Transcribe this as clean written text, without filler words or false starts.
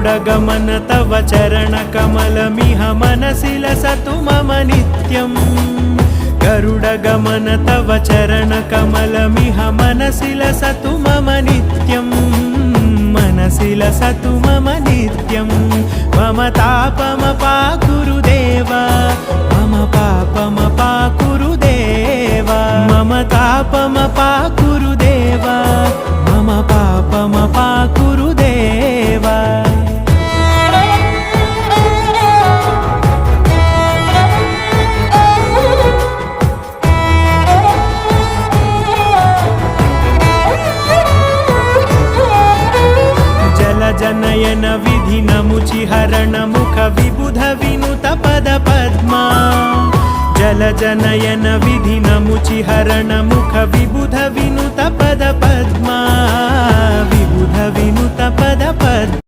गरुडगमन तव चरणकमलमिह मनसि लसतु मम नित्यम् गरुडगमन तव चरणकमलमिह मनसि लसतु मम नित्यम् मनसि लसतु मम नित्यम् मम तापमपाकुरु देव मम पापमपाकुरु देव मम तापमपाकुरु देव मम पापमपाकुरु देव जनयन विधिनमुचिहरण मुख विबुध विनुत पद पद्मा जल जनयन विधिनमुचिहरण मुख विबुध विनुत पद पद्मा विबुध विनुत पद पद्मा